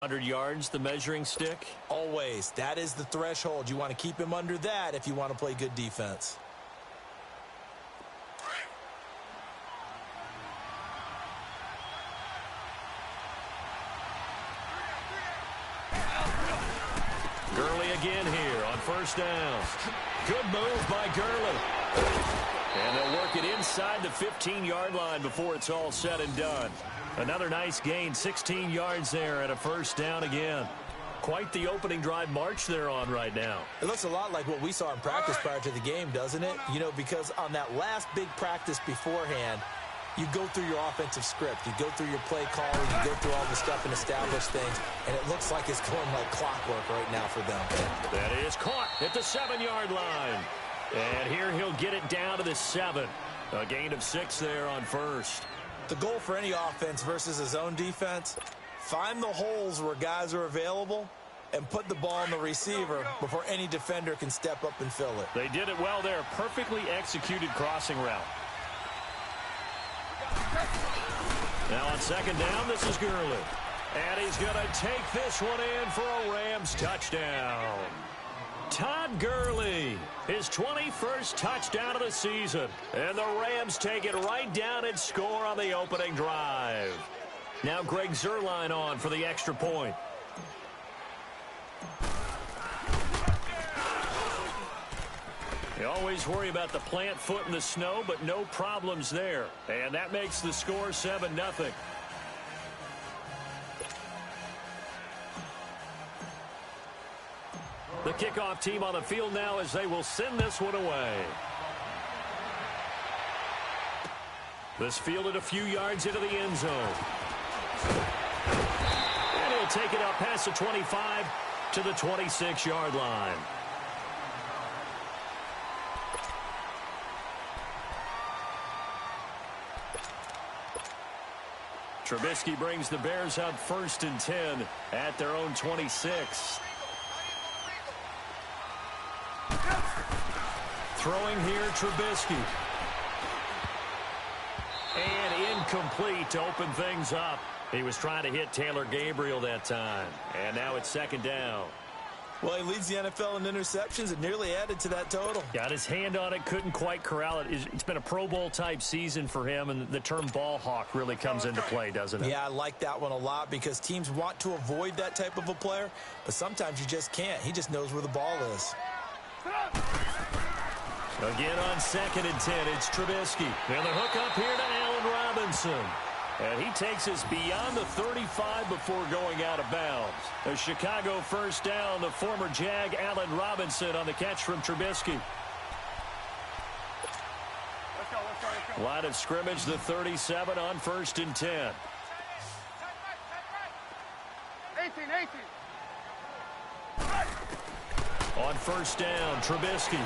100 yards, the measuring stick? Always. That is the threshold. You want to keep him under that if you want to play good defense. Gurley again here on first down. Good move by Gurley. And they'll work it inside the 15-yard line before it's all said and done. Another nice gain, 16 yards there and a first down again. Quite the opening drive march they're on right now. It looks a lot like what we saw in practice prior to the game, doesn't it? You know, because on that last big practice beforehand, you go through your offensive script. You go through your play calling. You go through all the stuff and establish things. And it looks like it's going like clockwork right now for them. That is caught at the 7-yard line. And here he'll get it down to the 7. A gain of 6 there on first. The goal for any offense versus a zone defense, find the holes where guys are available and put the ball on the receiver before any defender can step up and fill it. They did it well there. Perfectly executed crossing route. Now on second down, this is Gurley. And he's going to take this one in for a Rams touchdown. Todd Gurley, his 21st touchdown of the season. And the Rams take it right down and score on the opening drive. Now Greg Zuerlein on for the extra point. You always worry about the plant foot in the snow, but no problems there. And that makes the score 7-0. The kickoff team on the field now as they will send this one away. This fielded a few yards into the end zone. And he'll take it up past the 25 to the 26-yard line. Trubisky brings the Bears up 1st and 10 at their own 26. Throwing here, Trubisky. And incomplete to open things up. He was trying to hit Taylor Gabriel that time. And now it's 2nd down. Well, he leads the NFL in interceptions and nearly added to that total. Got his hand on it, couldn't quite corral it. It's been a Pro Bowl-type season for him, and the term ball hawk really comes into play, doesn't it? Yeah, I like that one a lot because teams want to avoid that type of a player, but sometimes you just can't. He just knows where the ball is. Again on 2nd and 10, it's Trubisky. And the hook up here to Allen Robinson. And he takes us beyond the 35 before going out of bounds. A Chicago first down, the former Jag Allen Robinson on the catch from Trubisky. Line of scrimmage, the 37 on 1st and 10. 18. On 1st down, Trubisky.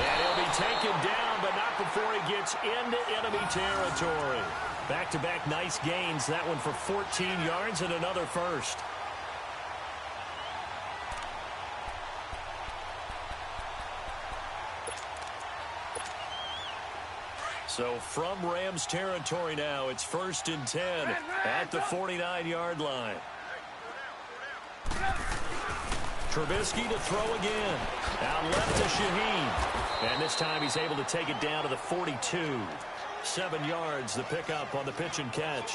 And he'll be taken down, but not before he gets into enemy territory. Back-to-back nice gains. That one for 14 yards and another first. So from Rams territory now, it's 1st and 10 at the 49-yard line. Trubisky to throw again. Out left to Shaheen. And this time he's able to take it down to the 42. 7 yards, the pickup on the pitch and catch.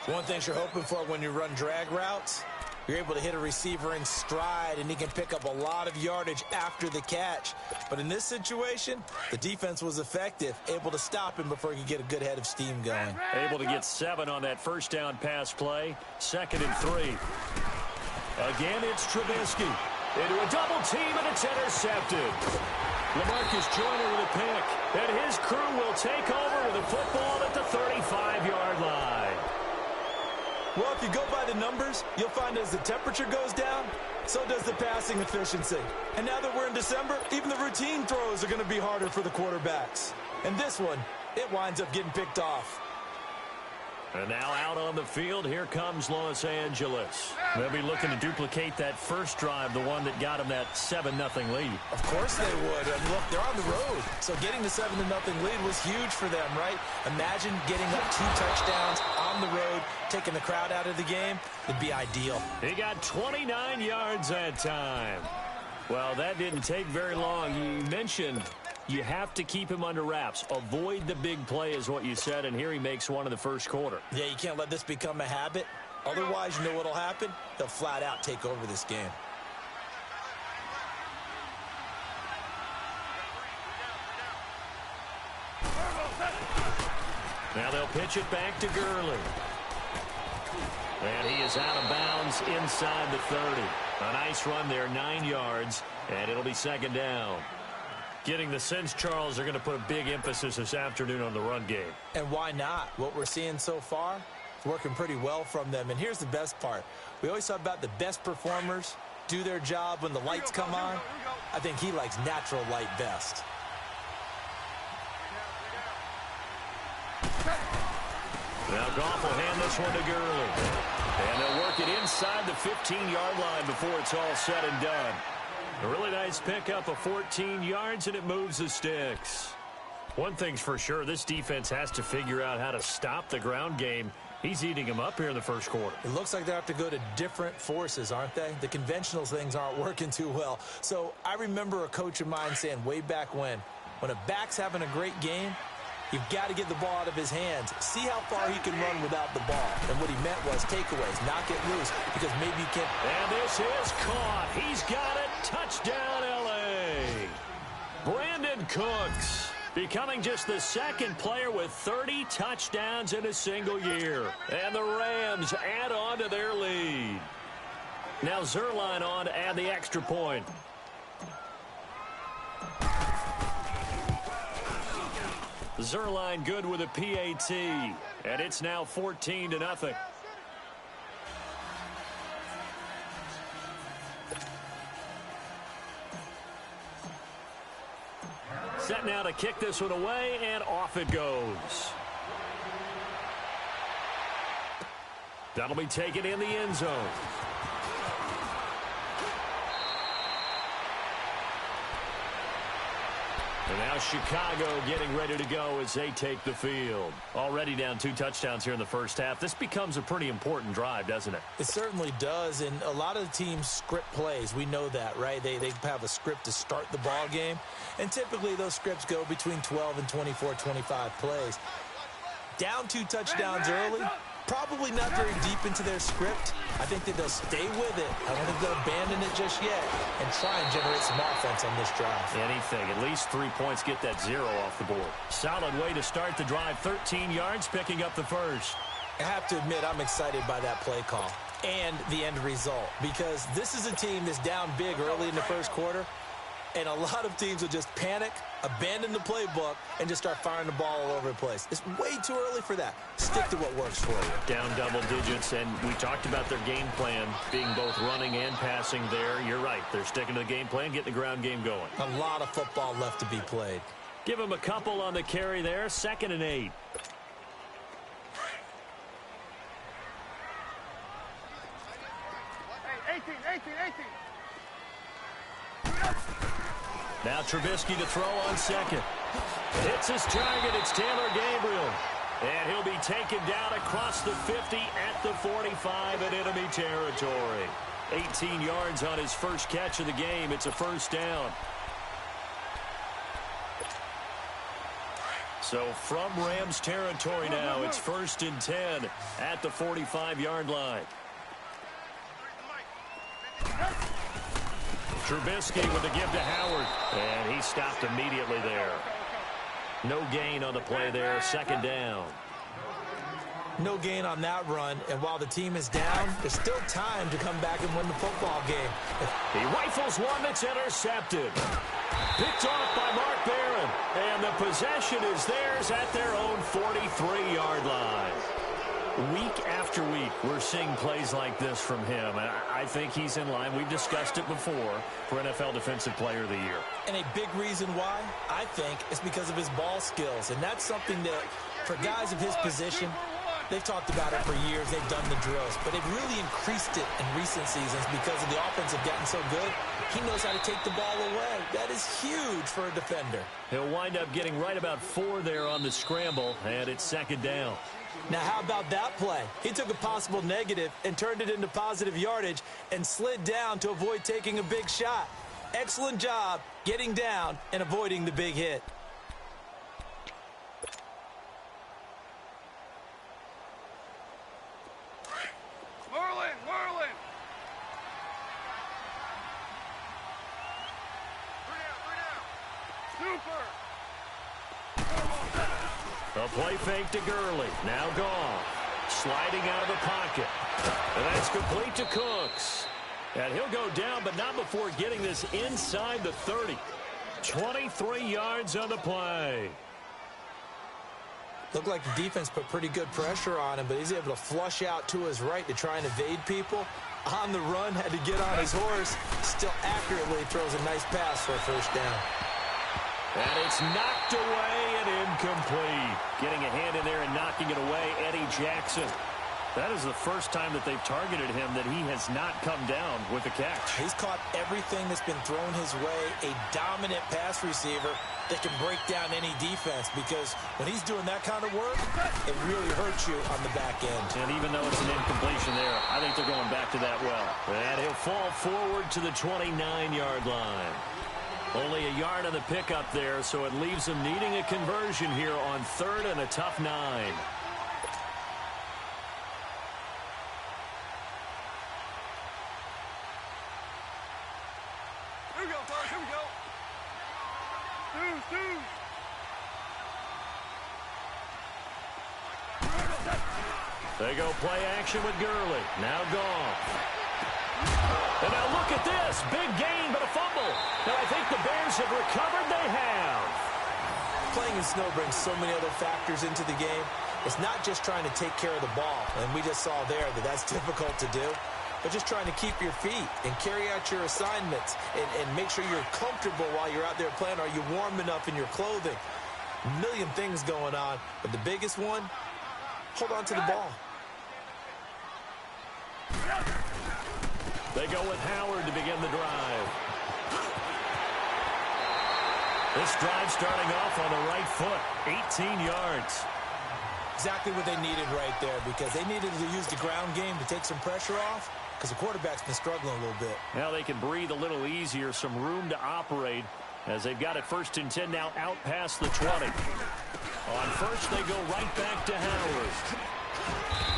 One thing you're hoping for when you run drag routes, you're able to hit a receiver in stride, and he can pick up a lot of yardage after the catch. But in this situation, the defense was effective, able to stop him before he could get a good head of steam going. Able to get 7 on that first down pass play. 2nd and 3. Again, it's Trubisky. Into a double team, and it's intercepted. LaMarcus Joyner with a pick, and his crew will take over with a football at the 35-yard line. Well, if you go by the numbers, you'll find as the temperature goes down, so does the passing efficiency. And now that we're in December, even the routine throws are going to be harder for the quarterbacks. And this one, it winds up getting picked off. And now out on the field, here comes Los Angeles. They'll be looking to duplicate that first drive, the one that got them that 7-0 lead. Of course they would. And look, they're on the road. So getting the 7-0 lead was huge for them, right? Imagine getting up 2 touchdowns on the road, taking the crowd out of the game. It'd be ideal. He got 29 yards that time. Well, that didn't take very long. You mentioned you have to keep him under wraps. Avoid the big play is what you said, and here he makes one in the first quarter. Yeah, you can't let this become a habit. Otherwise, you know what'll happen? They'll flat out take over this game. Now they'll pitch it back to Gurley. And he is out of bounds inside the 30. A nice run there, 9 yards, and it'll be second down. Getting the sense, Charles, they're going to put a big emphasis this afternoon on the run game. And why not? What we're seeing so far is working pretty well from them. And here's the best part. We always talk about the best performers do their job when the lights come on. I think he likes natural light best. Now Goff will hand this one to Gurley. And they'll work it inside the 15-yard line before it's all said and done. A really nice pickup of 14 yards, and it moves the sticks. One thing's for sure, this defense has to figure out how to stop the ground game. He's eating them up here in the first quarter. It looks like they have to go to different forces, aren't they? The conventional things aren't working too well. So I remember a coach of mine saying way back when a back's having a great game, you've got to get the ball out of his hands. See how far he can run without the ball. And what he meant was takeaways, knock it loose, because maybe you can't. And this is caught. He's got it. Touchdown, L.A. Brandon Cooks becoming just the second player with 30 touchdowns in a single year. And the Rams add on to their lead. Now Zerline on to add the extra point. Zerline good with a PAT, and it's now 14-0. Set now to kick this one away, and off it goes. That'll be taken in the end zone. And now Chicago getting ready to go as they take the field. Already down 2 touchdowns here in the first half. This becomes a pretty important drive, doesn't it? It certainly does, and a lot of the teams script plays. We know that, right? They have a script to start the ball game, and typically those scripts go between 12 and 24, 25 plays. Down 2 touchdowns early, probably not very deep into their script. I think that they'll stay with it. I don't think they'll abandon it just yet and try and generate some offense on this drive. Anything. At least 3 points, get that 0 off the board. Solid way to start the drive. 13 yards, picking up the first. I have to admit, I'm excited by that play call and the end result, because this is a team that's down big early in the first quarter, and a lot of teams will just panic, abandon the playbook, and just start firing the ball all over the place. It's way too early for that. Stick to what works for you. Down double digits, and we talked about their game plan being both running and passing there. You're right. They're sticking to the game plan, getting the ground game going. A lot of football left to be played. Give them a couple on the carry there. 2nd and 8. Hey, 18. Now Trubisky to throw on second. Hits his target. It's Taylor Gabriel. And he'll be taken down across the 50 at the 45 in enemy territory. 18 yards on his first catch of the game. It's a first down. So from Rams territory now, it's 1st and 10 at the 45-yard line. Trubisky with the give to Howard. And he stopped immediately there. No gain on the play there. 2nd down. No gain on that run, and while the team is down, there's still time to come back and win the football game. He rifles one that's intercepted. Picked off by Mark Barron, and the possession is theirs at their own 43-yard line. Week after week, we're seeing plays like this from him, and I think he's in line. We've discussed it before for NFL Defensive Player of the Year. And a big reason why, I think, is because of his ball skills, and that's something that, for guys of his position, They've talked about it for years. They've done the drills, but they've really increased it in recent seasons because of the offense have gotten so good. He knows how to take the ball away. That is huge for a defender. He'll wind up getting right about 4 there on the scramble, and it's second down. Now, how about that play? He took a possible negative and turned it into positive yardage and slid down to avoid taking a big shot. Excellent job getting down and avoiding the big hit. Whirling. Super. A play fake to Gurley. Now gone. Sliding out of the pocket. And that's complete to Cooks. And he'll go down, but not before getting this inside the 30. 23 yards on the play. Looked like the defense put pretty good pressure on him, but he's able to flush out to his right to try and evade people. On the run, had to get on his horse. Still accurately throws a nice pass for a first down. And it's knocked away and incomplete. Getting a hand in there and knocking it away, Eddie Jackson. That is the first time that they've targeted him that he has not come down with a catch. He's caught everything that's been thrown his way. A dominant pass receiver that can break down any defense, because when he's doing that kind of work, it really hurts you on the back end. And even though it's an incompletion there, I think they're going back to that well. And he'll fall forward to the 29-yard line. Only a yard on the pickup there, so it leaves them needing a conversion here on 3rd and a tough 9. Here we go, fellas. Here we go. Deuce. They go play action with Gurley. Now gone. And now look at this. Big gain, but a fumble. Now I think the Bears have recovered. They have. Playing in snow brings so many other factors into the game. It's not just trying to take care of the ball, and we just saw there that that's difficult to do, but just trying to keep your feet and carry out your assignments and make sure you're comfortable while you're out there playing. Are you warm enough in your clothing? A million things going on, but the biggest one, hold on to the ball. They go with Howard to begin the drive. This drive starting off on the right foot, 18 yards. Exactly what they needed right there, because they needed to use the ground game to take some pressure off, because the quarterback's been struggling a little bit. Now they can breathe a little easier, some room to operate as they've got it 1st and 10 now out past the 20. On first, they go right back to Howard.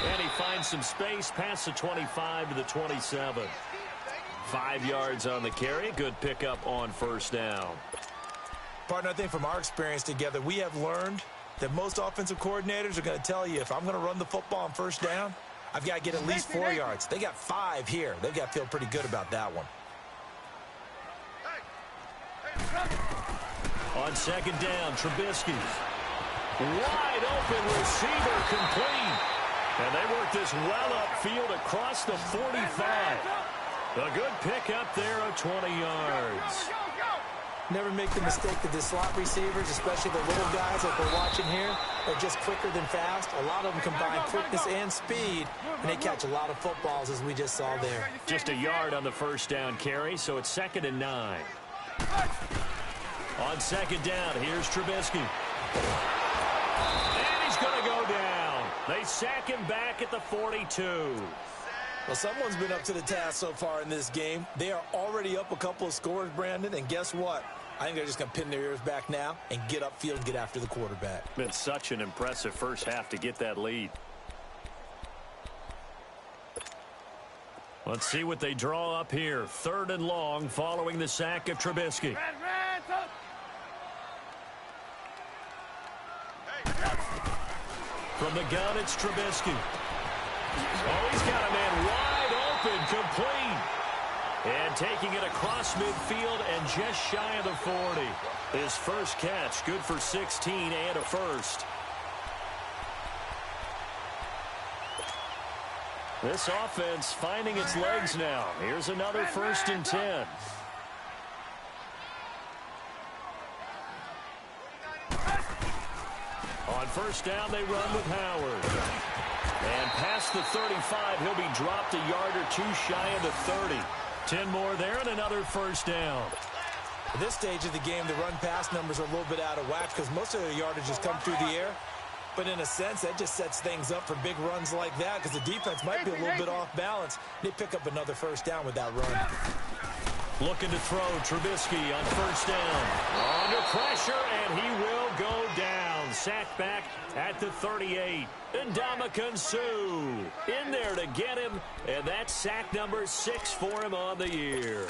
And he finds some space past the 25 to the 27. 5 yards on the carry. Good pickup on first down. Partner, I think from our experience together, we have learned that most offensive coordinators are going to tell you, if I'm going to run the football on first down, I've got to get at least 4 yards. They got 5 here. They've got to feel pretty good about that one. On second down, Trubisky. Wide open receiver complete. And they work this well upfield across the 45. A good pickup there of 20 yards. Never make the mistake that the slot receivers, especially the little guys like we're watching here, are just quicker than fast. A lot of them combine quickness and speed, and they catch a lot of footballs, as we just saw there. Just a yard on the first down carry, so it's 2nd and 9. On second down, here's Trubisky. And he's going to go down. They sack him back at the 42. Well, someone's been up to the task so far in this game. They are already up a couple of scores, Brandon, and guess what? I think they're just going to pin their ears back now and get upfield and get after the quarterback. Been such an impressive first half to get that lead. Let's see what they draw up here. 3rd and long following the sack of Trubisky. From the gun, it's Trubisky. Oh, he's got a man wide open, complete. And taking it across midfield and just shy of the 40. His first catch, good for 16 and a first. This offense finding its legs now. Here's another 1st and 10. On first down, they run with Howard. And past the 35, he'll be dropped a yard or two shy of the 30. 10 more there and another first down. At this stage of the game, the run-pass numbers are a little bit out of whack because most of their yardage has come through the air. But in a sense, that just sets things up for big runs like that because the defense might be a little bit off balance. They pick up another first down with that run. Looking to throw, Trubisky on first down. Under pressure, and he will go down. Sacked back at the 38. And Ndamukong Suh in there to get him, and that's sack number 6 for him on the year.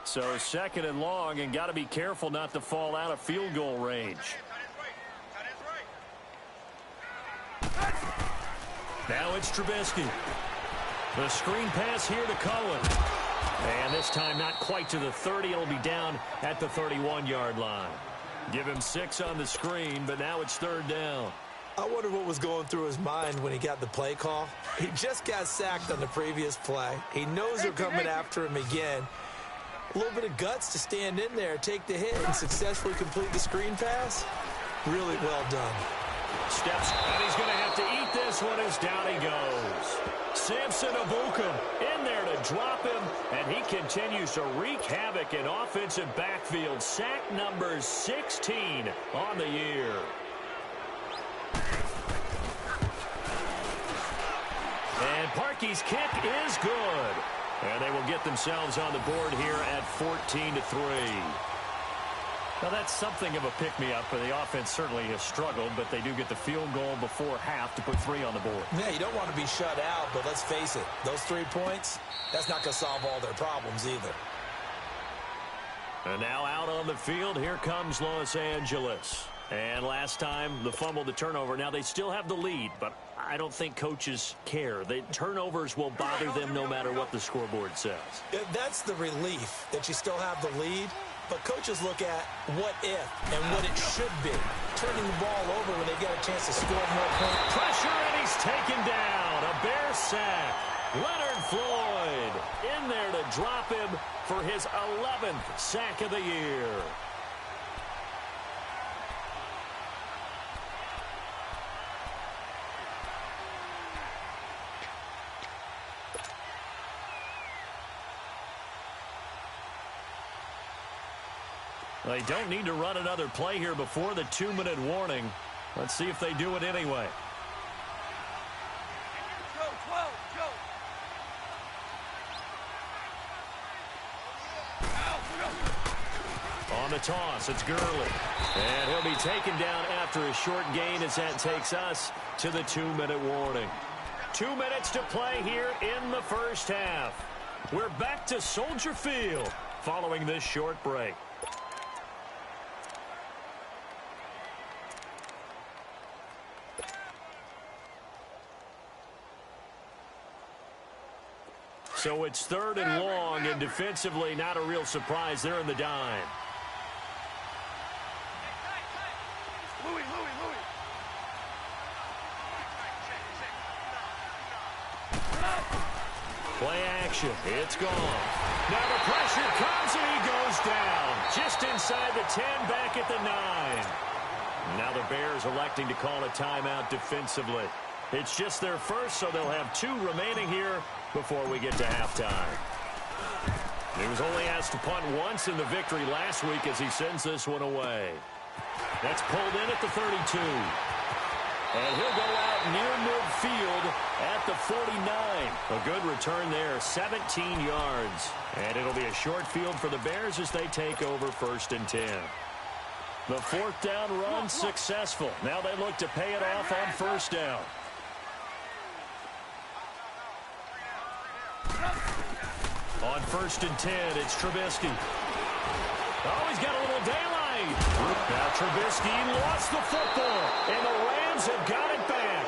So second and long, and got to be careful not to fall out of field goal range. Now it's Trubisky. The screen pass here to Cohen. And this time not quite to the 30. It'll be down at the 31-yard line. Give him 6 on the screen, but now it's third down. I wonder what was going through his mind when he got the play call. He just got sacked on the previous play. He knows they're coming after him again. A little bit of guts to stand in there, take the hit, and successfully complete the screen pass. Really well done. Steps, and he's going to have to eat this one as down he goes. Samson Ebukam in there to drop him, and he continues to wreak havoc in offensive backfield. Sack number 16 on the year. And Parkey's kick is good. And they will get themselves on the board here at 14-3. Now, that's something of a pick-me-up, but the offense certainly has struggled, but they do get the field goal before half to put 3 on the board. Yeah, you don't want to be shut out, but let's face it, those 3 points, that's not going to solve all their problems either. And now out on the field, here comes Los Angeles. And last time, the fumble, the turnover. Now, they still have the lead, but I don't think coaches care. The turnovers will bother them no matter what the scoreboard says. Yeah, that's the relief that you still have the lead. But coaches look at what if and what it should be. Turning the ball over when they get a chance to score more points. Pressure, and he's taken down. A Bear sack. Leonard Floyd in there to drop him for his 11th sack of the year. They don't need to run another play here before the 2-minute warning. Let's see if they do it anyway. Go, 12, go. On the toss, it's Gurley. And he'll be taken down after a short gain as that takes us to the 2-minute warning. 2 minutes to play here in the first half. We're back to Soldier Field following this short break. So it's third and long, and defensively not a real surprise. They're in the dime. Louis. Play action. It's gone. Now the pressure comes, and he goes down. Just inside the 10, back at the 9. Now the Bears electing to call a timeout defensively. It's just their first, so they'll have 2 remaining here before we get to halftime. He was only asked to punt once in the victory last week as he sends this one away. That's pulled in at the 32. And he'll go out near midfield at the 49. A good return there, 17 yards. And it'll be a short field for the Bears as they take over 1st and 10. The 4th down run successful. Now they look to pay it off on 1st down. On 1st and 10, it's Trubisky. Oh, he's got a little daylight. Now Trubisky lost the football, and the Rams have got it back.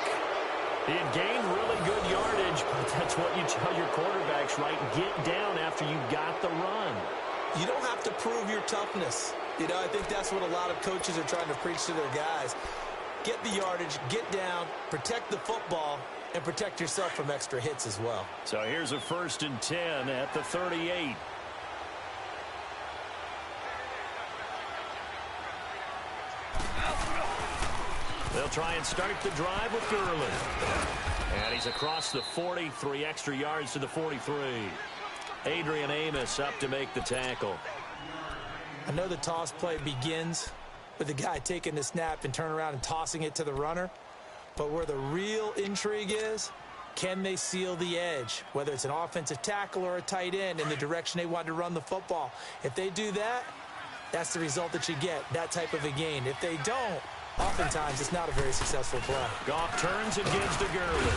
He had gained really good yardage, but that's what you tell your quarterbacks, right? Get down after you got the run. You don't have to prove your toughness. You know, I think that's what a lot of coaches are trying to preach to their guys. Get the yardage, get down, protect the football, and protect yourself from extra hits as well. So here's a 1st and 10 at the 38. They'll try and start the drive with Gurley. And he's across the 40, 3 extra yards to the 43. Adrian Amos up to make the tackle. I know the toss play begins with the guy taking the snap and turn around and tossing it to the runner. But where the real intrigue is, can they seal the edge, whether it's an offensive tackle or a tight end, in the direction they want to run the football? If they do that, that's the result that you get, that type of a gain. If they don't, oftentimes it's not a very successful play. Goff turns and gives to Gurley.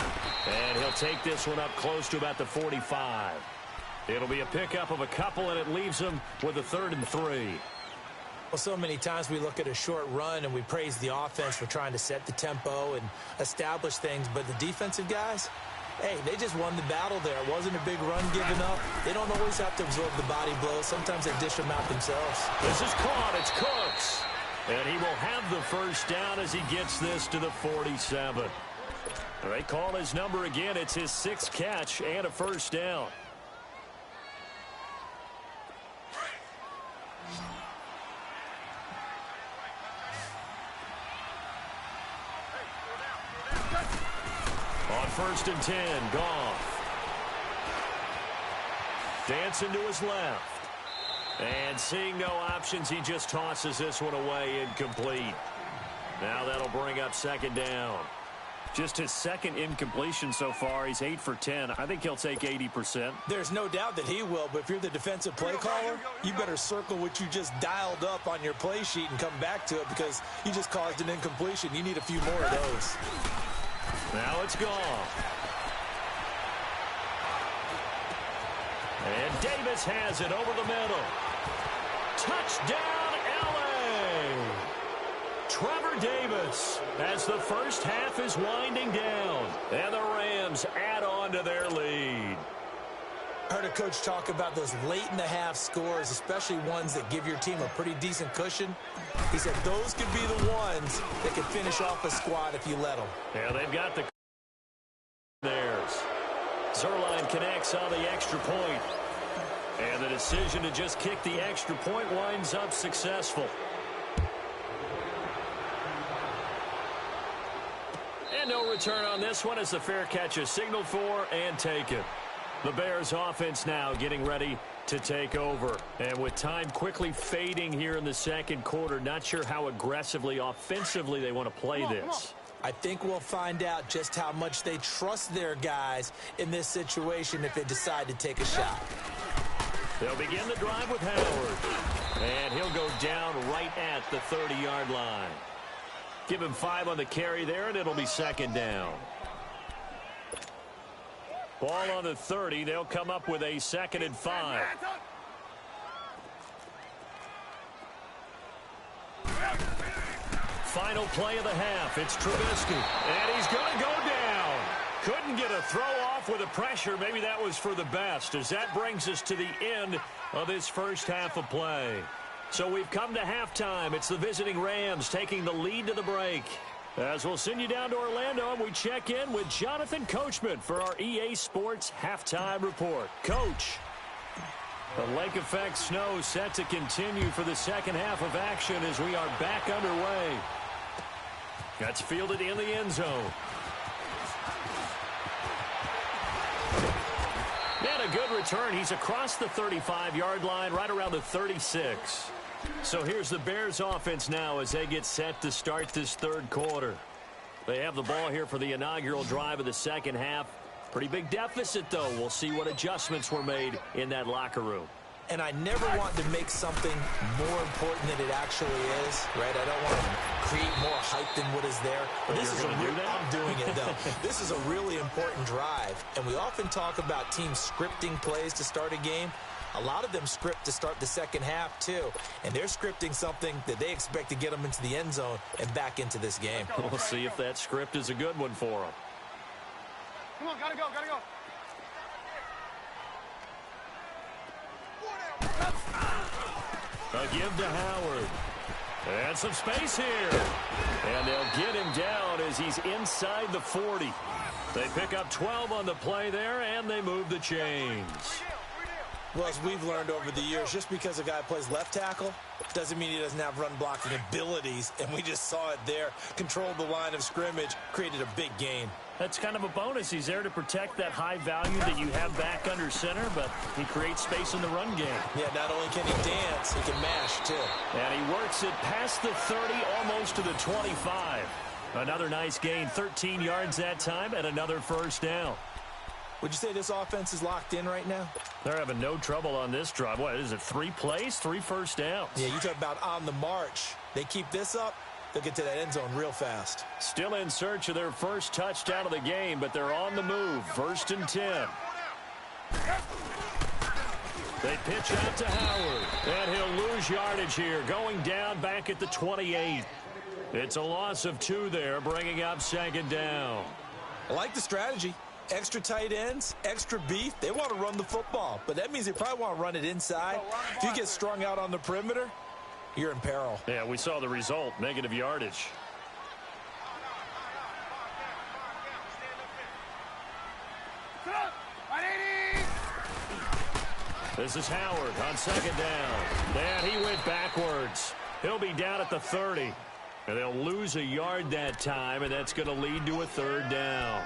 And he'll take this one up close to about the 45. It'll be a pickup of a couple, and it leaves him with a 3rd and 3. Well, so many times we look at a short run and we praise the offense for trying to set the tempo and establish things, but the defensive guys, hey, they just won the battle there. It wasn't a big run given up. They don't always have to absorb the body blows. Sometimes they dish them out themselves. This is caught. It's Cooks. And he will have the first down as he gets this to the 47. They call his number again. It's his 6th catch and a first down. On 1st and 10, Goff. Dancing to his left. And seeing no options, he just tosses this one away, incomplete. Now that'll bring up 2nd down. Just his 2nd incompletion so far. He's 8 for 10. I think he'll take 80%. There's no doubt that he will, but if you're the defensive play caller, you better circle what you just dialed up on your play sheet and come back to it, because you just caused an incompletion. You need a few more of those. Now it's Goff. And Davis has it over the middle. Touchdown, L.A. Trevor Davis as the first half is winding down. And the Rams add on to their lead. I heard a coach talk about those late-in-the-half scores, especially ones that give your team a pretty decent cushion. He said those could be the ones that could finish off a squad if you let them. Yeah, they've got the theirs. Zerline connects on the extra point. And the decision to just kick the extra point winds up successful. And no return on this one as the fair catch is signaled for and taken. The Bears offense now getting ready to take over. And with time quickly fading here in the 2nd quarter, not sure how aggressively, offensively they want to play this. I think we'll find out just how much they trust their guys in this situation if they decide to take a shot. They'll begin the drive with Howard. And he'll go down right at the 30-yard line. Give him 5 on the carry there, and it'll be 2nd down. Ball on the 30. They'll come up with a 2nd and 5. Final play of the half. It's Trubisky. And he's going to go down. Couldn't get a throw off with the pressure. Maybe that was for the best, as that brings us to the end of this first half of play. So we've come to halftime. It's the visiting Rams taking the lead to the break. As we'll send you down to Orlando, and we check in with Jonathan Coachman for our EA Sports Halftime Report. Coach, the lake effect snow set to continue for the 2nd half of action as we are back underway. That's fielded in the end zone. And a good return. He's across the 35-yard line, right around the 36. So here's the Bears offense now as they get set to start this 3rd quarter. They have the ball here for the inaugural drive of the 2nd half. Pretty big deficit, though. We'll see what adjustments were made in that locker room. And I never want to make something more important than it actually is, right? I don't want to create more hype than what is there. But this is I'm doing it, though. This is a really important drive. And we often talk about teams scripting plays to start a game. A lot of them script to start the 2nd half, too. And they're scripting something that they expect to get them into the end zone and back into this game. We'll see if that script is a good one for them. Come on, gotta go, gotta go. A give to Howard. And some space here. And they'll get him down as he's inside the 40. They pick up 12 on the play there, and they move the chains. Well, as we've learned over the years, just because a guy plays left tackle doesn't mean he doesn't have run blocking abilities, and we just saw it there. Controlled the line of scrimmage, created a big gain. That's kind of a bonus. He's there to protect that high value that you have back under center, but he creates space in the run game. Yeah, not only can he dance, he can mash, too. And he works it past the 30, almost to the 25. Another nice gain, 13 yards that time, and another first down. Would you say this offense is locked in right now? They're having no trouble on this drive. What is it, 3 plays, 3 first downs? Yeah, you talk about on the march. They keep this up, they'll get to that end zone real fast. Still in search of their first touchdown of the game, but they're on the move. 1st and 10. They pitch out to Howard, and he'll lose yardage here, going down back at the 28. It's a loss of 2 there, bringing up 2nd down. I like the strategy. Extra tight ends, extra beef. They want to run the football, but that means they probably want to run it inside. If you get strung out on the perimeter, you're in peril. Yeah, we saw the result, negative yardage. This is Howard on 2nd down. And he went backwards. He'll be down at the 30. And they'll lose a yard that time, and that's going to lead to a 3rd down.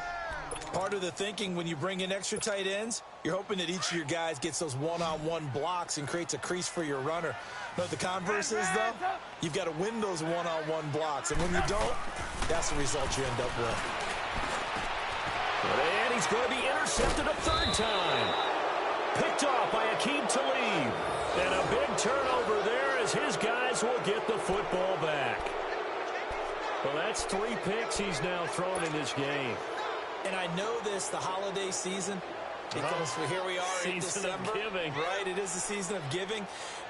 Part of the thinking when you bring in extra tight ends, you're hoping that each of your guys gets those one-on-one blocks and creates a crease for your runner. You know what the converse is, though? You've got to win those one-on-one blocks, and when you don't, that's the result you end up with. And he's going to be intercepted a 3rd time. Picked off by Aqib Talib. And a big turnover there as his guys will get the football back. Well, that's 3 picks he's now thrown in this game. And I know this, the holiday season, because here we are in December. Season of giving. Right, it is the season of giving.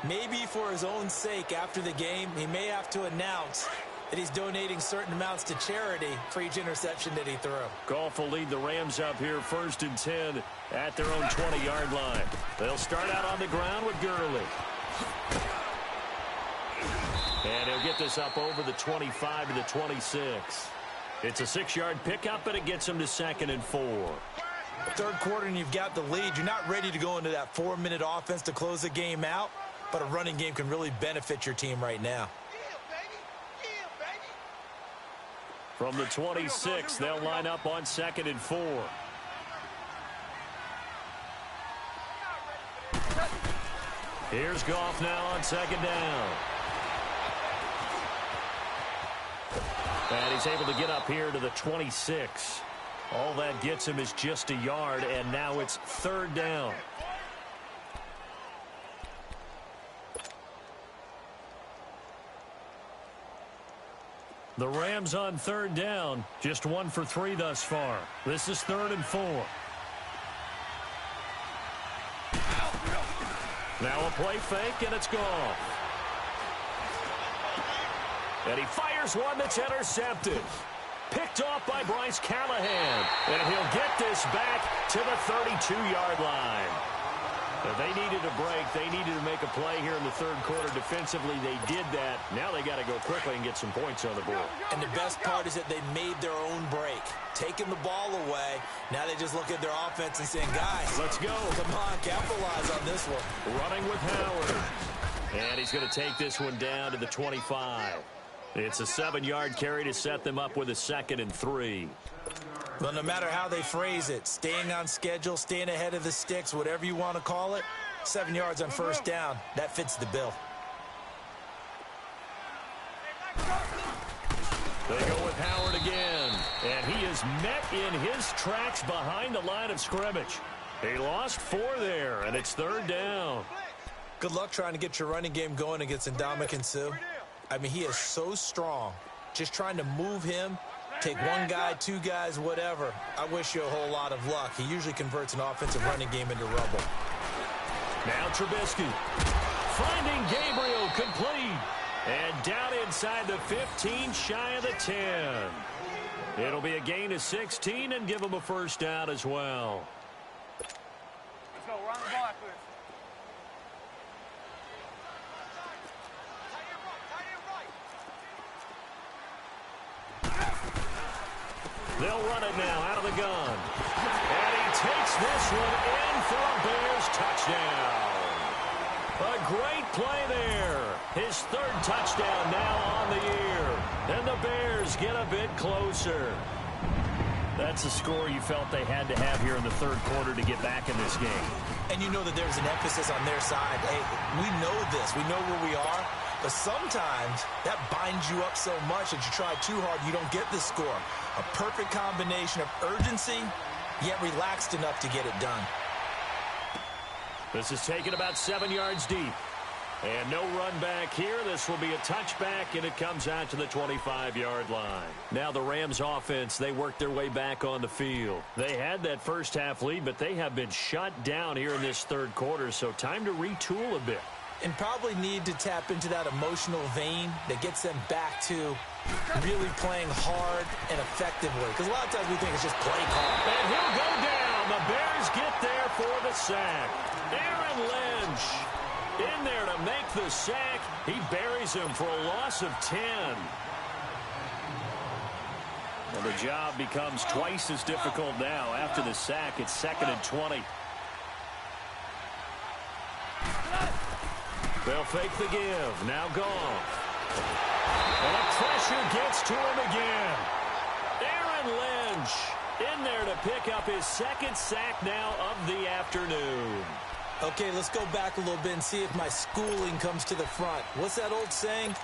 Maybe for his own sake after the game, he may have to announce that he's donating certain amounts to charity for each interception that he threw. Goff will lead the Rams up here 1st and 10 at their own 20-yard line. They'll start out on the ground with Gurley. And he'll get this up over the 25 to the 26. It's a 6-yard pickup, but it gets him to 2nd and 4. 3rd quarter and you've got the lead. You're not ready to go into that 4-minute offense to close the game out, but a running game can really benefit your team right now. From the 26, they'll line up on 2nd and 4. Here's Goff now on 2nd down. And he's able to get up here to the 26. All that gets him is just a yard, and now it's 3rd down. The Rams on 3rd down, just 1 for 3 thus far. This is 3rd and 4. Now a play fake, and it's gone. And he fires one that's intercepted. Picked off by Bryce Callahan. And he'll get this back to the 32-yard line. If they needed a break, they needed to make a play here in the 3rd quarter. Defensively, they did that. Now they got to go quickly and get some points on the board. And the best part is that they made their own break. Taking the ball away. Now they just look at their offense and saying, guys, let's go. Come on, capitalize on this one. Running with Howard. And he's going to take this one down to the 25. It's a 7-yard carry to set them up with a 2nd and 3. Well, no matter how they phrase it, staying on schedule, staying ahead of the sticks, whatever you want to call it, 7 yards on 1st down, that fits the bill. They go with Howard again, and he is met in his tracks behind the line of scrimmage. He lost 4 there, and it's 3rd down. Good luck trying to get your running game going against Ndamukong Suh. I mean, he is so strong. Just trying to move him, take 1 guy, 2 guys, whatever. I wish you a whole lot of luck. He usually converts an offensive running game into rubble. Now Trubisky finding Gabriel complete. And down inside the 15, shy of the 10. It'll be a gain of 16 and give him a 1st down as well. Let's go. We're on the ball after this. They'll run it now out of the gun. And he takes Gets this one in for a Bears touchdown. A great play there. His third touchdown now on the year. And the Bears get a bit closer. That's a score you felt they had to have here in the third quarter to get back in this game. And you know that there's an emphasis on their side. Hey, we know this. We know where we are. But sometimes that binds you up so much that you try too hard, you don't get the score. A perfect combination of urgency, yet relaxed enough to get it done. This is taken about 7 yards deep. And no run back here. This will be a touchback, and it comes out to the 25-yard line. Now the Rams offense, they work their way back on the field. They had that first half lead, but they have been shut down here in this third quarter, so time to retool a bit. And probably need to tap into that emotional vein that gets them back to really playing hard and effectively. Because a lot of times we think it's just play call. And he'll go down. The Bears get there for the sack. Aaron Lynch in there to make the sack. He buries him for a loss of 10. And the job becomes twice as difficult now. After the sack, it's 2nd and 20. They'll fake the give. Now Goff. And the pressure gets to him again. Aaron Lynch in there to pick up his second sack now of the afternoon. Okay, let's go back a little bit and see if my schooling comes to the front. What's that old saying?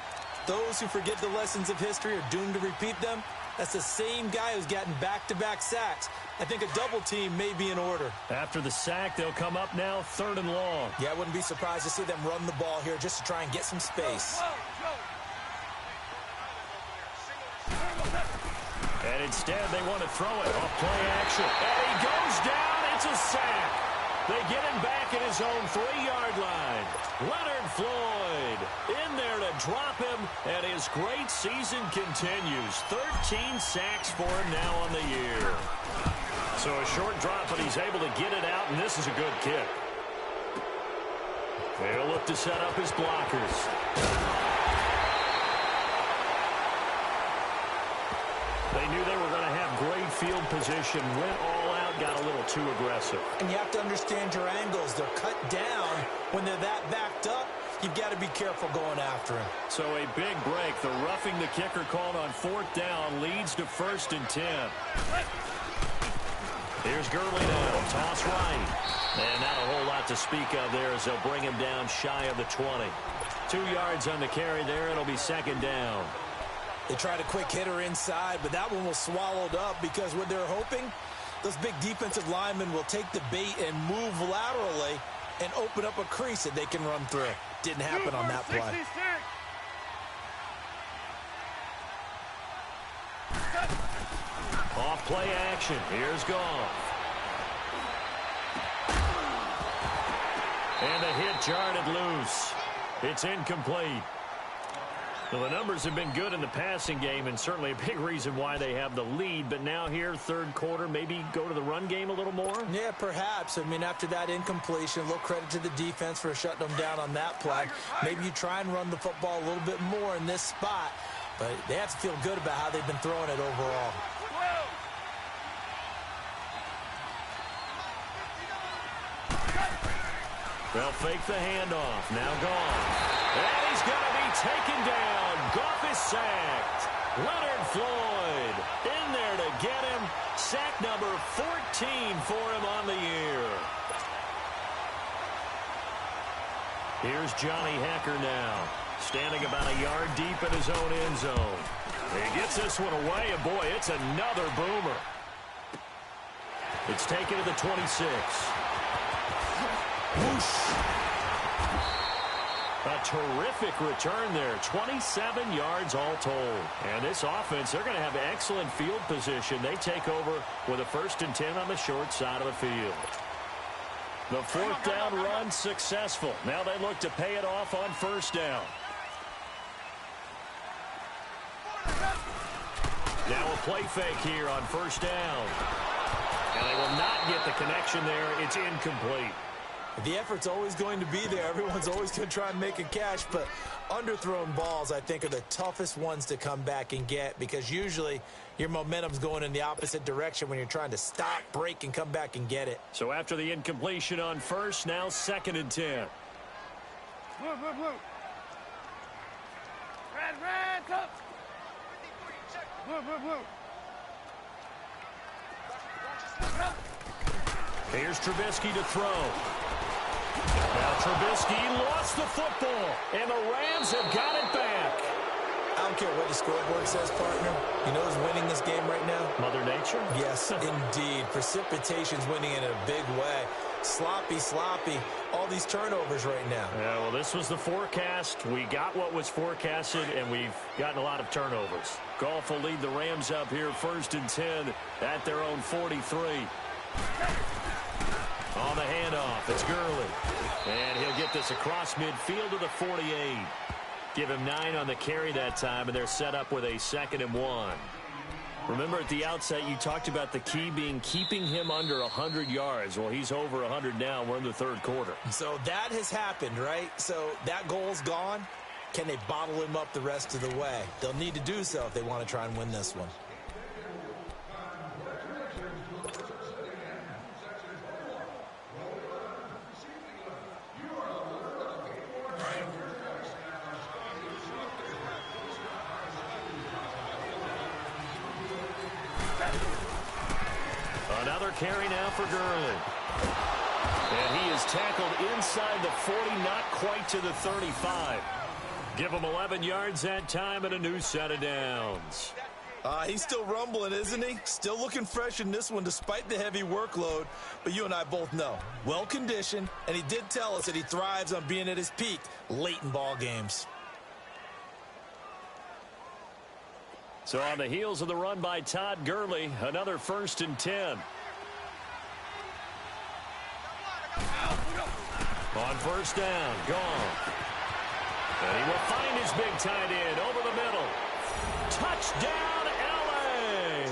Those who forget the lessons of history are doomed to repeat them. That's the same guy who's gotten back-to-back sacks. I think a double team may be in order. After the sack, they'll come up now 3rd and long. Yeah, I wouldn't be surprised to see them run the ball here just to try and get some space. And instead, they want to throw it off play action. And he goes down. It's a sack. They get him back at his own 3-yard line. Leonard Floyd in there to drop him, and his great season continues. 13 sacks for him now on the year. So a short drop, but he's able to get it out, and this is a good kick. They'll look to set up his blockers. They knew they were going to have great field position, went all out, got a little too aggressive. And you have to understand your angles. They're cut down. When they're that backed up, you've got to be careful going after him. So a big break. The roughing the kicker called on 4th down leads to 1st and 10. Here's Gurley now. Toss right. And not a whole lot to speak of there as they'll bring him down shy of the 20. 2 yards on the carry there. It'll be 2nd down. They tried a quick hitter inside, but that one was swallowed up because what they're hoping, those big defensive linemen will take the bait and move laterally and open up a crease that they can run through. Didn't happen on that play. Off play action. Here's Goff. And the hit jarred it loose. It's incomplete. Well, the numbers have been good in the passing game, and certainly a big reason why they have the lead. But now here, third quarter, maybe go to the run game a little more? Yeah, perhaps. I mean, after that incompletion, a little credit to the defense for shutting them down on that play. Maybe you try and run the football a little bit more in this spot. But they have to feel good about how they've been throwing it overall. They'll fake the handoff. Now Goff. And he's going to be taken down. Goff is sacked. Leonard Floyd in there to get him. Sack number 14 for him on the year. Here's Johnny Hecker now. Standing about a yard deep in his own end zone. He gets this one away, and boy, it's another boomer. It's taken to the 26. Whoosh. A terrific return there. 27 yards all told. And this offense, they're going to have excellent field position. They take over with a 1st and 10 on the short side of the field. The 4th down run successful. Now they look to pay it off on 1st down. Now a play fake here on 1st down. And they will not get the connection there. It's incomplete. The effort's always going to be there. Everyone's always going to try and make a catch, but underthrown balls, I think, are the toughest ones to come back and get because usually your momentum's going in the opposite direction when you're trying to stop, break, and come back and get it. So after the incompletion on first, now 2nd and 10. Blue. Red, up. Blue. Here's Trubisky to throw. Now Trubisky lost the football, and the Rams have got it back. I don't care what the scoreboard says, partner. You know who's winning this game right now? Mother Nature? Yes, indeed. Precipitation's winning in a big way. Sloppy. All these turnovers right now. Yeah, well, this was the forecast. We got what was forecasted, and we've gotten a lot of turnovers. Goff will lead the Rams up here 1st and 10 at their own 43. On the handoff, it's Gurley. And he'll get this across midfield to the 48. Give him 9 on the carry that time, and they're set up with a 2nd and 1. Remember at the outset, you talked about the key being keeping him under 100 yards. Well, he's over 100 now. We're in the 3rd quarter. So that has happened, right? So that goal's gone. Can they bottle him up the rest of the way? They'll need to do so if they want to try and win this one. Another carry now for Gurley. And he is tackled inside the 40, not quite to the 35. Give him 11 yards that time and a new set of downs. He's still rumbling, isn't he? Still looking fresh in this one despite the heavy workload. But you and I both know, well-conditioned, and he did tell us that he thrives on being at his peak late in ball games. So on the heels of the run by Todd Gurley, another 1st and 10. On 1st down, gone. And he will find his big tight end over the middle. Touchdown, L.A.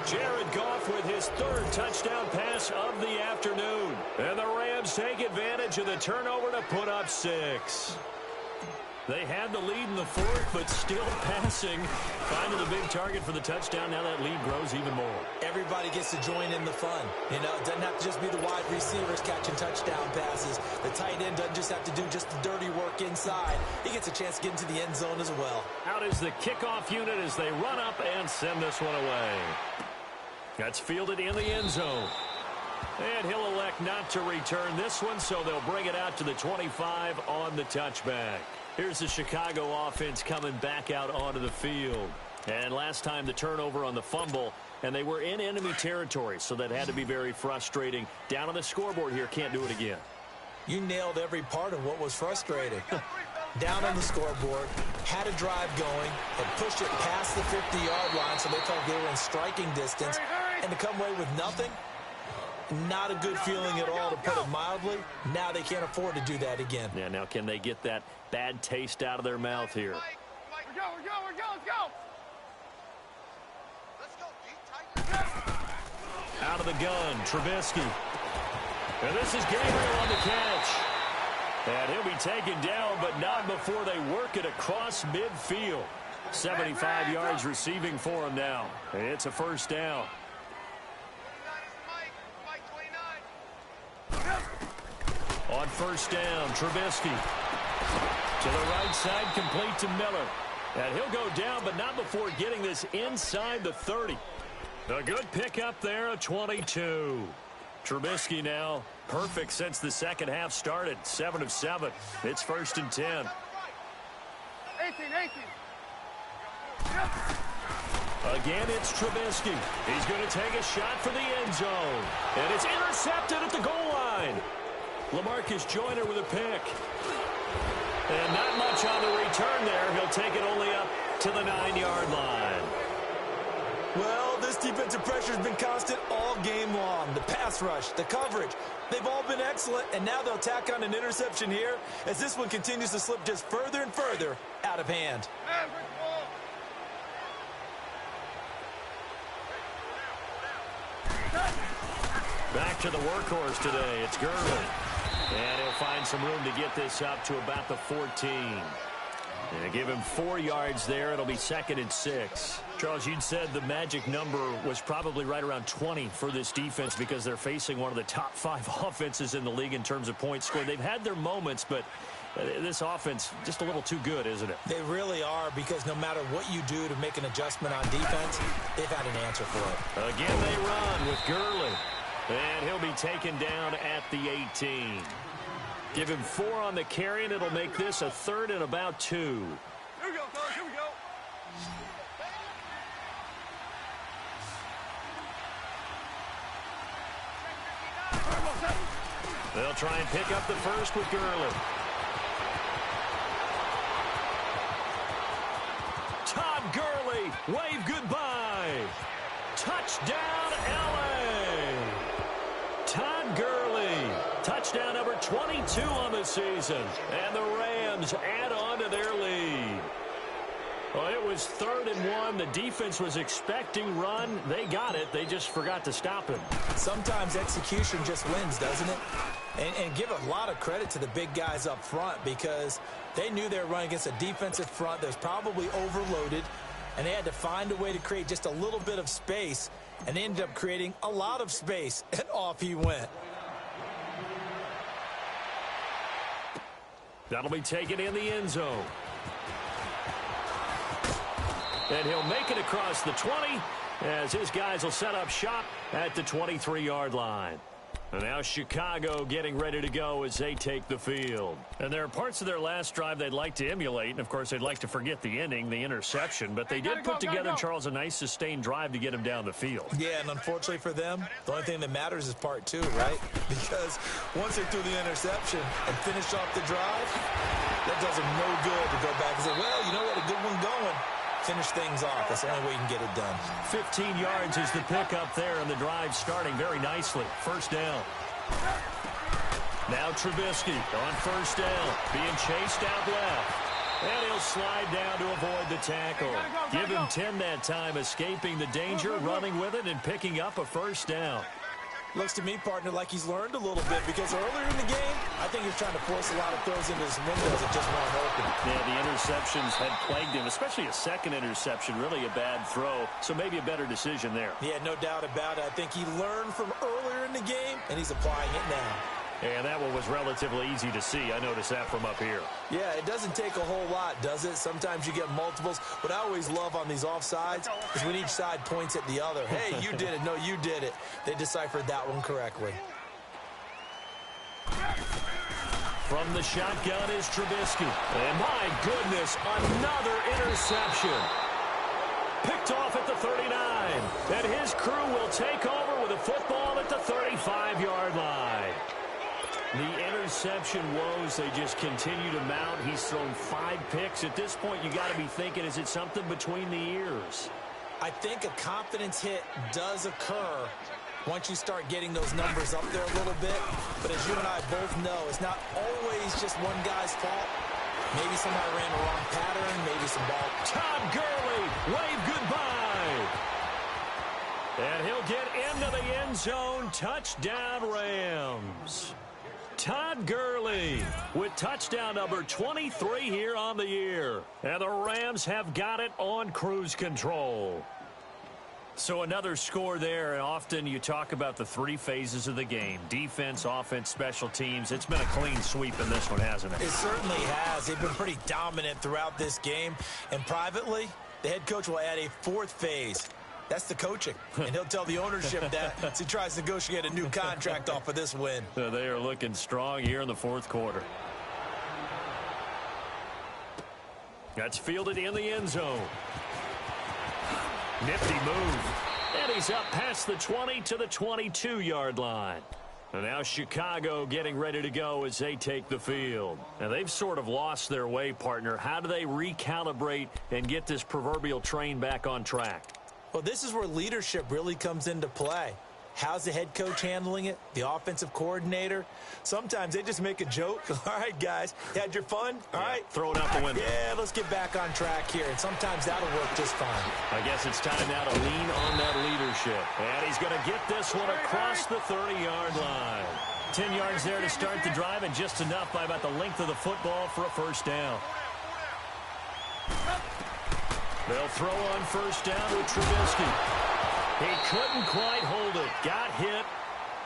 Jared Goff with his 3rd touchdown pass of the afternoon. And the Rams take advantage of the turnover to put up 6. They had the lead in the 4th, but still passing. Finding the big target for the touchdown. Now that lead grows even more. Everybody gets to join in the fun. You know, it doesn't have to just be the wide receivers catching touchdown passes. The tight end doesn't just have to do just the dirty work inside. He gets a chance to get into the end zone as well. Out is the kickoff unit as they run up and send this one away. That's fielded in the end zone. And he'll elect not to return this one, so they'll bring it out to the 25 on the touchback. Here's the Chicago offense coming back out onto the field. And last time the turnover on the fumble, and they were in enemy territory, so that had to be very frustrating. Down on the scoreboard here, can't do it again. You nailed every part of what was frustrating. Down on the scoreboard, had a drive going, and pushed it past the 50-yard line so they felt they were in striking distance, and to come away with nothing, not a good feeling at all, to put it mildly. Now they can't afford to do that again. Yeah, now can they get that bad taste out of their mouth here? We're go, let's go. Out of the gun, Trubisky. And this is Gabriel on the catch. And he'll be taken down, but not before they work it across midfield. 75 yards receiving for him now. It's a 1st down. On 1st down, Trubisky. To the right side, complete to Miller. And he'll go down, but not before getting this inside the 30. A good pickup there, a 22. Trubisky now perfect since the 2nd half started. 7 of 7. It's 1st and 10. 18. Again, it's Trubisky. He's going to take a shot for the end zone. And it's intercepted at the goal line. LaMarcus Joyner with a pick. And not much on the return there. He'll take it only up to the 9-yard line. Well, this defensive pressure has been constant all game long. The pass rush, the coverage, they've all been excellent, and now they'll tack on an interception here as this one continues to slip just further and further out of hand. Back to the workhorse today. It's Gurley. And he'll find some room to get this up to about the 14. And give him 4 yards there. It'll be 2nd and 6. Charles, you'd said the magic number was probably right around 20 for this defense because they're facing one of the top 5 offenses in the league in terms of points scored. They've had their moments, but this offense just a little too good, isn't it? They really are, because no matter what you do to make an adjustment on defense, they've had an answer for it. Again, they run with Gurley. And he'll be taken down at the 18. Give him 4 on the carry, and it'll make this a 3rd and about 2. Here we go, fellas. Here we go. They'll try and pick up the first with Gurley. Todd Gurley, wave goodbye. Touchdown, L.A. Todd Gurley, touchdown number 22 on the season. And the Rams add on to their lead. Well, it was 3rd and 1. The defense was expecting run. They got it. They just forgot to stop him. Sometimes execution just wins, doesn't it? And give a lot of credit to the big guys up front, because they knew they were running against a defensive front that was probably overloaded, and they had to find a way to create just a little bit of space, and they ended up creating a lot of space, and off he went. That'll be taken in the end zone. And he'll make it across the 20 as his guys will set up shop at the 23-yard line. And now Chicago getting ready to go as they take the field. And there are parts of their last drive they'd like to emulate. And, of course, they'd like to forget the ending, the interception. But they did put together, Charles, a nice sustained drive to get him down the field. Yeah, and unfortunately for them, the only thing that matters is part 2, right? Because once they threw the interception and finished off the drive, that does them no good to go back and say, well, you know, we had a good one going. Finish things off. That's the only way you can get it done. 15 yards is the pickup there, and the drive starting very nicely. First down. Now Trubisky on first down, being chased out left. And he'll slide down to avoid the tackle. Give him 10 that time, escaping the danger, running with it, and picking up a first down. Looks to me, partner, like he's learned a little bit, because earlier in the game, I think he was trying to force a lot of throws into his windows that just weren't open. Yeah, the interceptions had plagued him, especially a second interception, really a bad throw, so maybe a better decision there. Yeah, no doubt about it. I think he learned from earlier in the game, and he's applying it now. And that one was relatively easy to see. I noticed that from up here. Yeah, it doesn't take a whole lot, does it? Sometimes you get multiples. What I always love on these offsides is when each side points at the other. Hey, you did it. No, you did it. They deciphered that one correctly. From the shotgun is Trubisky. And my goodness, another interception. Picked off at the 39. And his crew will take over with a football at the 35-yard line. The interception woes, they just continue to mount. He's thrown 5 picks. At this point, you got to be thinking, is it something between the ears? I think a confidence hit does occur once you start getting those numbers up there a little bit. But as you and I both know, it's not always just one guy's fault. Maybe somebody ran the wrong pattern, maybe some ball. Todd Gurley, wave goodbye. And he'll get into the end zone. Touchdown, Rams. Todd Gurley with touchdown number 23 here on the year. And the Rams have got it on cruise control. So another score there, and often you talk about the 3 phases of the game. Defense, offense, special teams. It's been a clean sweep in this one, hasn't it? It certainly has. They've been pretty dominant throughout this game. And privately, the head coach will add a 4th phase. That's the coaching. And he'll tell the ownership that as he tries to negotiate a new contract off of this win. They are looking strong here in the 4th quarter. That's fielded in the end zone. Nifty move. And he's up past the 20 to the 22-yard line. And now Chicago getting ready to go as they take the field. Now they've sort of lost their way, partner. How do they recalibrate and get this proverbial train back on track? Well, this is where leadership really comes into play. How's the head coach handling it? The offensive coordinator? Sometimes they just make a joke. All right, guys, you had your fun? All right. Throw it out the window. Yeah, let's get back on track here. And sometimes that'll work just fine. I guess it's time now to lean on that leadership. And he's going to get this one across the 30-yard line. 10 yards there to start the drive, and just enough by about the length of the football for a first down. They'll throw on first down with Trubisky. He couldn't quite hold it. Got hit.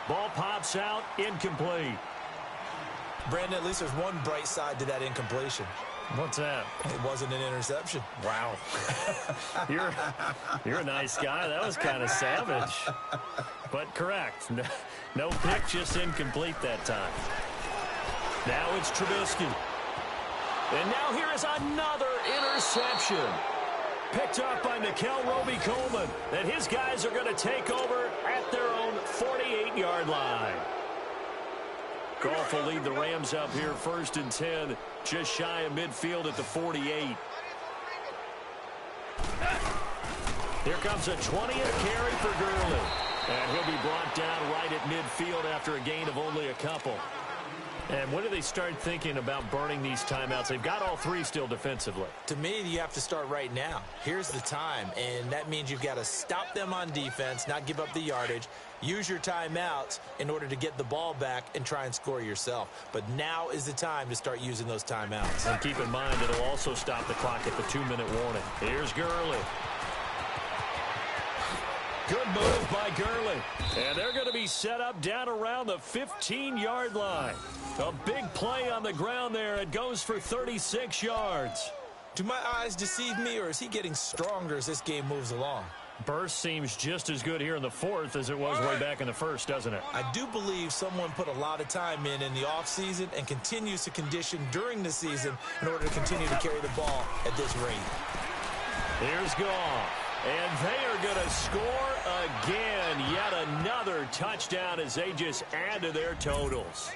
Ball pops out. Incomplete. Brandon, at least there's one bright side to that incompletion. What's that? It wasn't an interception. Wow. You're a nice guy. That was kind of savage. But correct. No pick, just incomplete that time. Now it's Trubisky. And now here is another interception. Picked up by Nikel Roby-Coleman. And his guys are going to take over at their own 48-yard line. Goff will lead the Rams up here, 1st and 10, just shy of midfield at the 48. Here comes a 20th carry for Gurley. And he'll be brought down right at midfield after a gain of only a couple. And when do they start thinking about burning these timeouts? They've got all 3 still defensively. To me, you have to start right now. Here's the time, and that means you've got to stop them on defense, not give up the yardage, use your timeouts in order to get the ball back and try and score yourself. But now is the time to start using those timeouts. And keep in mind, it'll also stop the clock at the 2-minute warning. Here's Gurley. Good move by Gurley. And they're going to be set up down around the 15-yard line. A big play on the ground there. It goes for 36 yards. Do my eyes deceive me, or is he getting stronger as this game moves along? Burst seems just as good here in the 4th as it was way back in the 1st, doesn't it? I do believe someone put a lot of time in the offseason and continues to condition during the season in order to continue to carry the ball at this rate. Here's Goff. And they are going to score again. Yet another touchdown as they just add to their totals.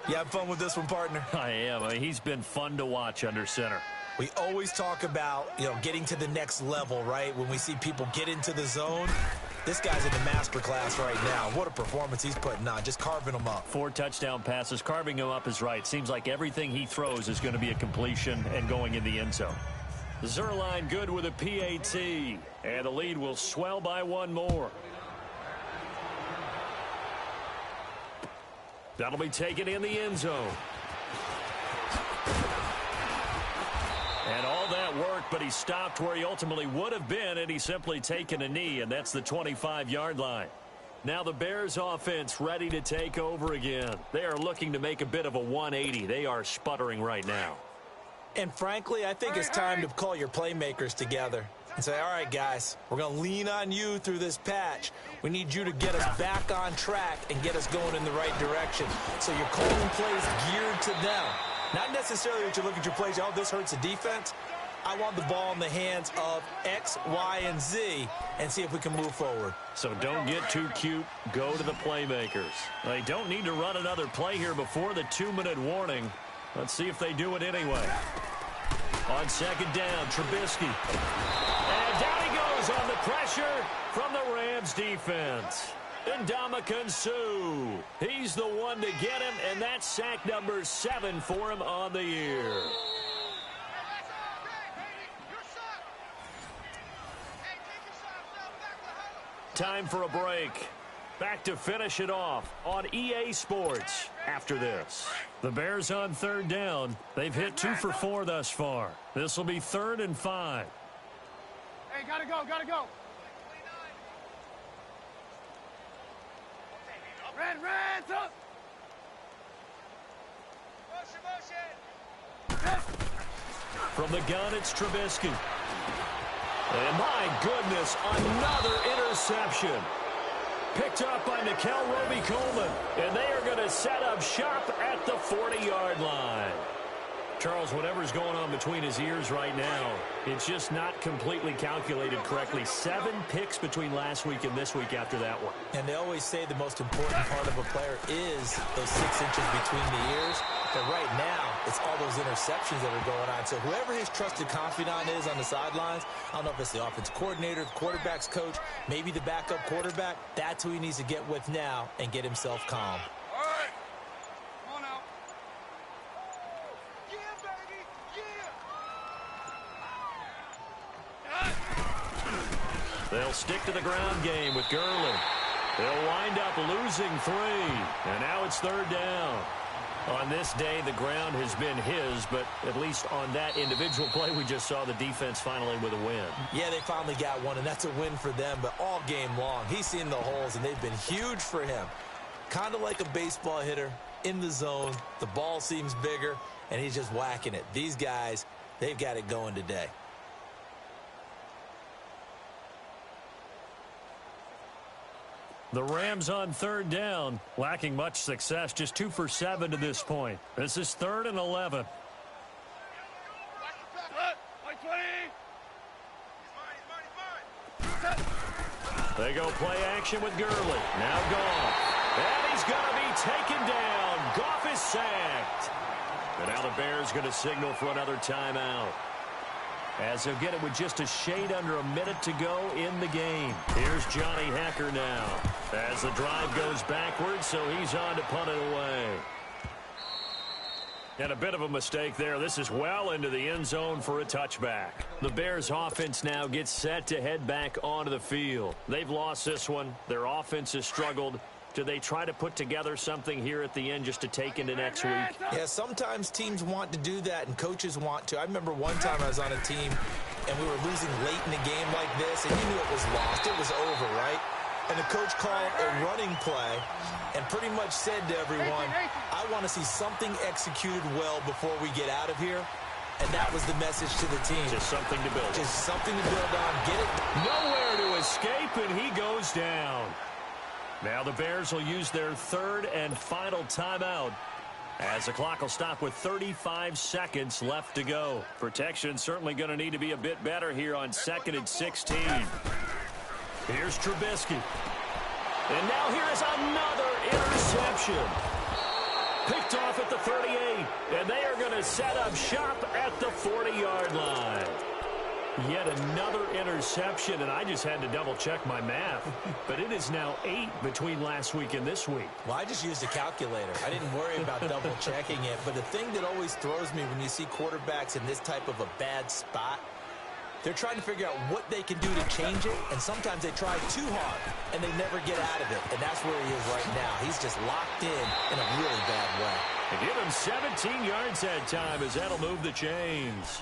You have fun with this one, partner? I am. I mean, he's been fun to watch under center. We always talk about, getting to the next level, right? When we see people get into the zone, this guy's in the master class right now. What a performance he's putting on, just carving them up. 4 touchdown passes. Carving him up is right. Seems like everything he throws is going to be a completion and going in the end zone. Zerline good with a PAT. And the lead will swell by 1 more. That'll be taken in the end zone. And all that work, but he stopped where he ultimately would have been, and he's simply taken a knee, and that's the 25-yard line. Now the Bears offense ready to take over again. They are looking to make a bit of a 180. They are sputtering right now. And frankly, I think it's time to call your playmakers together and say, all right, guys, we're going to lean on you through this patch. We need you to get us back on track and get us going in the right direction. So you're calling plays geared to them. Not necessarily that you look at your plays, oh, this hurts the defense. I want the ball in the hands of X, Y, and Z and see if we can move forward. So don't get too cute. Go to the playmakers. They don't need to run another play here before the 2-minute warning. Let's see if they do it anyway. On 2nd down, Trubisky. And down he goes on the pressure from the Rams defense. Ndamukong Suh. He's the one to get him, and that's sack number 7 for him on the year. Time for a break. Back to finish it off on EA Sports after this. The Bears on 3rd down. They've hit 2 for 4 thus far. This will be 3rd and 5. Hey, gotta go, gotta go. Red, up. Motion. From the gun, it's Trubisky. And my goodness, another interception. Picked up by Nikel Roby-Coleman. And they are going to set up shop at the 40-yard line. Charles, whatever's going on between his ears right now, it's just not completely calculated correctly. 7 picks between last week and this week after that one. And they always say the most important part of a player is those 6 inches between the ears. But right now, it's all those interceptions that are going on. So whoever his trusted confidant is on the sidelines, I don't know if it's the offensive coordinator, the quarterback's coach, maybe the backup quarterback, that's who he needs to get with now and get himself calm. All right. Come on out. Yeah, baby. Yeah. They'll stick to the ground game with Gurley. They'll wind up losing 3. And now it's 3rd down. On this day, the ground has been his, but at least on that individual play, we just saw the defense finally with a win. Yeah, they finally got one, and that's a win for them, but all game long, he's seen the holes, and they've been huge for him. Kind of like a baseball hitter in the zone. The ball seems bigger, and he's just whacking it. These guys, they've got it going today. The Rams on 3rd down, lacking much success, just 2 for 7 to this point. This is 3rd and 11. They go play action with Gurley. Now Goff. And he's going to be taken down. Goff is sacked. And now the Bears going to signal for another timeout, as they'll get it with just a shade under a minute to go in the game. Here's Johnny Hacker now, as the drive goes backwards, so he's on to punt it away. And a bit of a mistake there. This is well into the end zone for a touchback. The Bears offense now gets set to head back onto the field. They've lost this one. Their offense has struggled. Do they try to put together something here at the end just to take into next week? Yeah, sometimes teams want to do that and coaches want to. I remember one time I was on a team and we were losing late in a game like this, and you knew it was lost. It was over, right? And the coach called a running play and pretty much said to everyone, I want to see something executed well before we get out of here. And that was the message to the team. Just something to build on. Just something to build on. Get it. Nowhere to escape, and he goes down. Now the Bears will use their 3rd and final timeout, as the clock will stop with 35 seconds left to go. Protection certainly going to need to be a bit better here on 2nd and 16. Here's Trubisky. And now here's another interception. Picked off at the 38, and they are going to set up shop at the 40-yard line. Yet another interception, and I just had to double-check my math. But it is now 8 between last week and this week. Well, I just used a calculator. I didn't worry about double-checking it. But the thing that always throws me when you see quarterbacks in this type of a bad spot, they're trying to figure out what they can do to change it, and sometimes they try too hard, and they never get out of it. And that's where he is right now. He's just locked in a really bad way. And give him 17 yards that time, as that'll move the chains.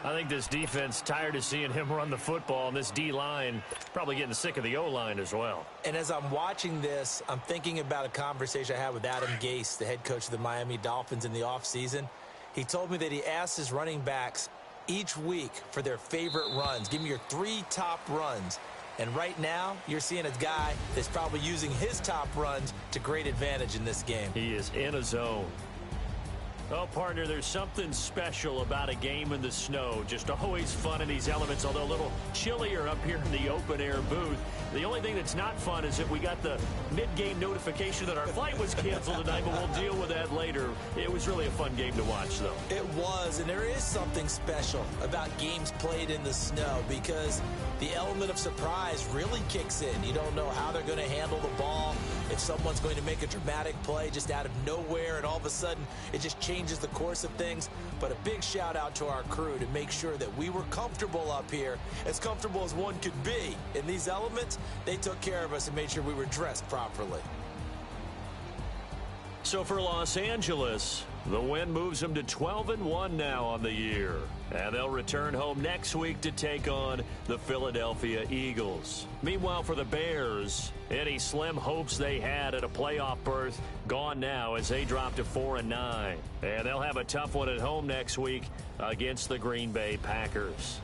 I think this defense tired of seeing him run the football, and this D-line probably getting sick of the O-line as well. And as I'm watching this, I'm thinking about a conversation I had with Adam Gase, the head coach of the Miami Dolphins, in the offseason. He told me that he asked his running backs each week for their favorite runs. Give me your 3 top runs. And right now, you're seeing a guy that's probably using his top runs to great advantage in this game. He is in a zone. Oh, partner, there's something special about a game in the snow. Just always fun in these elements, although a little chillier up here in the open-air booth. The only thing that's not fun is that we got the mid-game notification that our flight was canceled tonight, but we'll deal with that later. It was really a fun game to watch, though. It was, and there is something special about games played in the snow because the element of surprise really kicks in. You don't know how they're going to handle the ball, if someone's going to make a dramatic play just out of nowhere, and all of a sudden it just changes the course of things. But a big shout out to our crew to make sure that we were comfortable up here, as comfortable as one could be. In these elements, they took care of us and made sure we were dressed properly. So for Los Angeles, the win moves them to 12-1 now on the year. And they'll return home next week to take on the Philadelphia Eagles. Meanwhile, for the Bears, any slim hopes they had at a playoff berth gone now as they drop to 4-9. And they'll have a tough one at home next week against the Green Bay Packers.